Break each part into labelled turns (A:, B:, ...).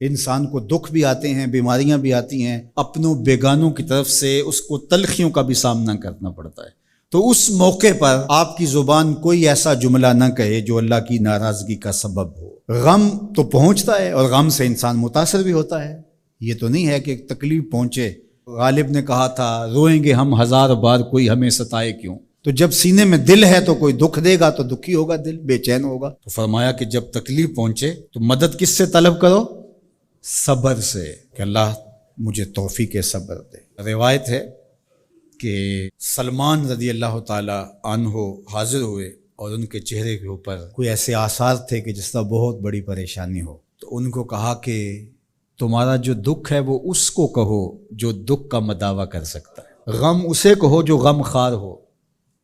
A: انسان کو دکھ بھی آتے ہیں، بیماریاں بھی آتی ہیں، اپنوں بیگانوں کی طرف سے اس کو تلخیوں کا بھی سامنا کرنا پڑتا ہے۔ تو اس موقع پر آپ کی زبان کوئی ایسا جملہ نہ کہے جو اللہ کی ناراضگی کا سبب ہو۔ غم تو پہنچتا ہے اور غم سے انسان متاثر بھی ہوتا ہے، یہ تو نہیں ہے کہ ایک تکلیف پہنچے۔ غالب نے کہا تھا روئیں گے ہم ہزار بار کوئی ہمیں ستائے کیوں۔ تو جب سینے میں دل ہے تو کوئی دکھ دے گا تو دکھی ہوگا، دل بے چین ہوگا۔ تو فرمایا کہ جب تکلیف پہنچے تو مدد کس سے طلب کرو؟ صبر سے، کہ اللہ مجھے توفیق صبر دے۔ روایت ہے کہ سلمان رضی اللہ تعالی عنہ حاضر ہوئے اور ان کے چہرے کے اوپر کوئی ایسے آثار تھے کہ جس طرح بہت بڑی پریشانی ہو۔ تو ان کو کہا کہ تمہارا جو دکھ ہے وہ اس کو کہو جو دکھ کا مداوع کر سکتا ہے، غم اسے کہو جو غم خار ہو،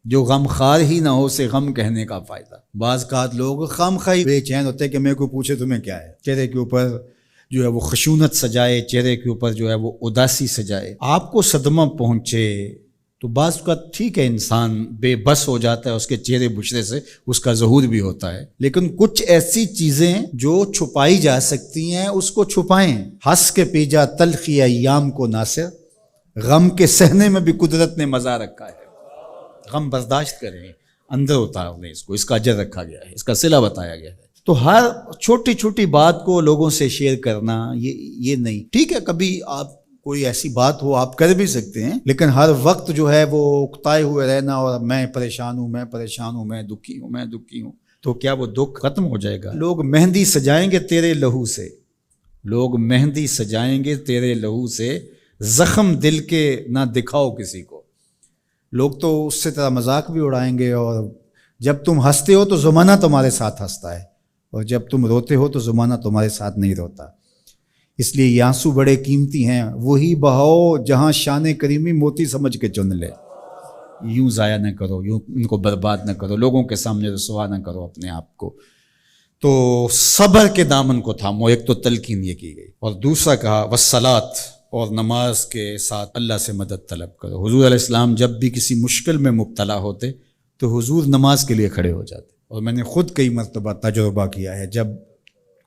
A: جو غم خار ہی نہ ہو اسے غم کہنے کا فائدہ۔ بعض اوقات لوگ خام خواہ بے چین ہوتے کہ میں کو پوچھے تمہیں کیا ہے، چہرے کے اوپر جو ہے وہ خشونت سجائے، چہرے کے اوپر جو ہے وہ اداسی سجائے۔ آپ کو صدمہ پہنچے تو بعض کا ٹھیک ہے، انسان بے بس ہو جاتا ہے، اس کے چہرے بشرے سے اس کا ظہور بھی ہوتا ہے، لیکن کچھ ایسی چیزیں جو چھپائی جا سکتی ہیں اس کو چھپائیں۔ ہنس کے پی جا تلخی ایام کو ناصر، غم کے سہنے میں بھی قدرت نے مزہ رکھا ہے۔ غم برداشت کریں، اندر اتار لیں، اس کو، اس کا اجر رکھا گیا ہے، اس کا صلہ بتایا گیا ہے۔ تو ہر چھوٹی چھوٹی بات کو لوگوں سے شیئر کرنا یہ نہیں ٹھیک ہے، کبھی آپ کوئی ایسی بات ہو آپ کر بھی سکتے ہیں، لیکن ہر وقت جو ہے وہ اکتائے ہوئے رہنا اور میں پریشان ہوں، میں پریشان ہوں، میں دکھی ہوں، میں دکھی ہوں، تو کیا وہ دکھ ختم ہو جائے گا؟ لوگ مہندی سجائیں گے تیرے لہو سے، لوگ مہندی سجائیں گے تیرے لہو سے، زخم دل کے نہ دکھاؤ کسی کو۔ لوگ تو اس سے طرح مذاق بھی اڑائیں گے، اور جب تم ہنستے ہو تو زمانہ تمہارے ساتھ ہنستا ہے، اور جب تم روتے ہو تو زمانہ تمہارے ساتھ نہیں روتا۔ اس لیے یہ آنسو بڑے قیمتی ہیں، وہی بہاؤ جہاں شان کریمی موتی سمجھ کے چن لے۔ یوں ضائع نہ کرو، یوں ان کو برباد نہ کرو، لوگوں کے سامنے رسوا نہ کرو اپنے آپ کو۔ تو صبر کے دامن کو تھامو، ایک تو تلقین یہ کی گئی، اور دوسرا کہا والصلاۃ، اور نماز کے ساتھ اللہ سے مدد طلب کرو۔ حضور علیہ السلام جب بھی کسی مشکل میں مبتلا ہوتے تو حضور نماز کے لیے کھڑے ہو جاتے، اور میں نے خود کئی مرتبہ تجربہ کیا ہے، جب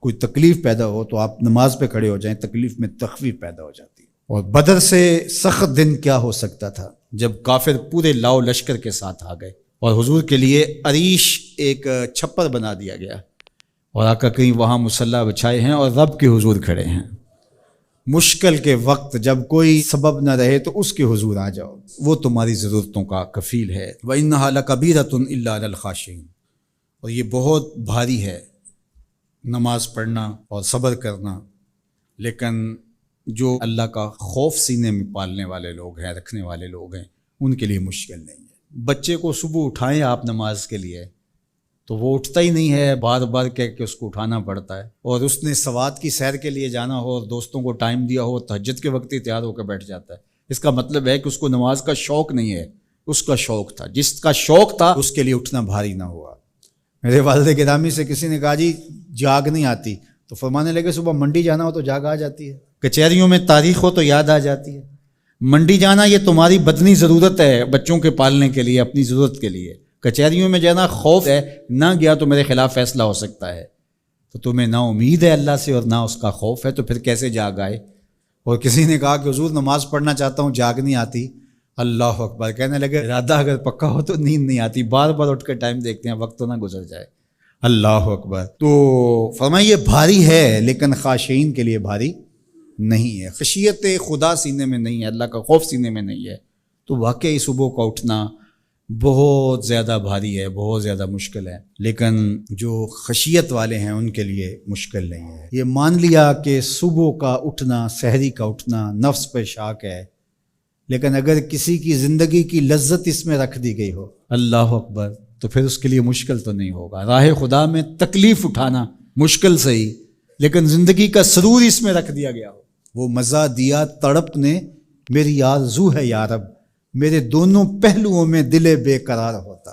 A: کوئی تکلیف پیدا ہو تو آپ نماز پہ کھڑے ہو جائیں، تکلیف میں تخفیف پیدا ہو جاتی ہے۔ اور بدر سے سخت دن کیا ہو سکتا تھا جب کافر پورے لاؤ لشکر کے ساتھ آ گئے، اور حضور کے لیے عریش ایک چھپر بنا دیا گیا، اور آقا کہیں وہاں مصلی بچھائے ہیں اور رب کے حضور کھڑے ہیں۔ مشکل کے وقت جب کوئی سبب نہ رہے تو اس کے حضور آ جاؤ، وہ تمہاری ضرورتوں کا کفیل ہے۔ وَإِنَّهَا لَكَبِيرَةٌ إِلَّا عَلَى الْخَاشِعِينَ، اور یہ بہت بھاری ہے نماز پڑھنا اور صبر کرنا، لیکن جو اللہ کا خوف سینے میں پالنے والے لوگ ہیں، رکھنے والے لوگ ہیں، ان کے لیے مشکل نہیں ہے۔ بچے کو صبح اٹھائیں آپ نماز کے لیے تو وہ اٹھتا ہی نہیں ہے، بار بار کہہ کے اس کو اٹھانا پڑتا ہے، اور اس نے سوات کی سیر کے لیے جانا ہو اور دوستوں کو ٹائم دیا ہو، تہجد کے وقت ہی تیار ہو کے بیٹھ جاتا ہے۔ اس کا مطلب ہے کہ اس کو نماز کا شوق نہیں ہے، اس کا شوق تھا، جس کا شوق تھا اس کے لیے اٹھنا بھاری نہ ہوا۔ میرے والد گرامی سے کسی نے کہا جی جاگ نہیں آتی، تو فرمانے لگے صبح منڈی جانا ہو تو جاگ آ جاتی ہے، کچہریوں میں تاریخ ہو تو یاد آ جاتی ہے۔ منڈی جانا یہ تمہاری بدنی ضرورت ہے، بچوں کے پالنے کے لیے، اپنی ضرورت کے لیے۔ کچہریوں میں جانا خوف ہے، نہ گیا تو میرے خلاف فیصلہ ہو سکتا ہے، تو تمہیں نہ امید ہے اللہ سے اور نہ اس کا خوف ہے، تو پھر کیسے جاگ آئے؟ اور کسی نے کہا کہ حضور نماز پڑھنا چاہتا ہوں، جاگ نہیں آتی۔ اللہ اکبر، کہنے لگے ارادہ اگر پکا ہو تو نیند نہیں آتی، بار بار اٹھ کے ٹائم دیکھتے ہیں، وقت تو نہ گزر جائے۔ اللہ اکبر۔ تو فرمایا یہ بھاری ہے لیکن خاشعین کے لیے بھاری نہیں ہے، خشیت خدا سینے میں نہیں ہے، اللہ کا خوف سینے میں نہیں ہے، تو واقعی صبح کا اٹھنا بہت زیادہ بھاری ہے، بہت زیادہ مشکل ہے، لیکن جو خشیت والے ہیں ان کے لیے مشکل نہیں ہے۔ یہ مان لیا کہ صبح کا اٹھنا، سحری کا اٹھنا نفس پہ شاک ہے، لیکن اگر کسی کی زندگی کی لذت اس میں رکھ دی گئی ہو، اللہ اکبر، تو پھر اس کے لیے مشکل تو نہیں ہوگا۔ راہ خدا میں تکلیف اٹھانا مشکل صحیح، لیکن زندگی کا سرور اس میں رکھ دیا گیا ہو۔ وہ مزہ دیا تڑپ نے میری آرزو ہے یا رب، میرے دونوں پہلوؤں میں دل بے قرار ہوتا۔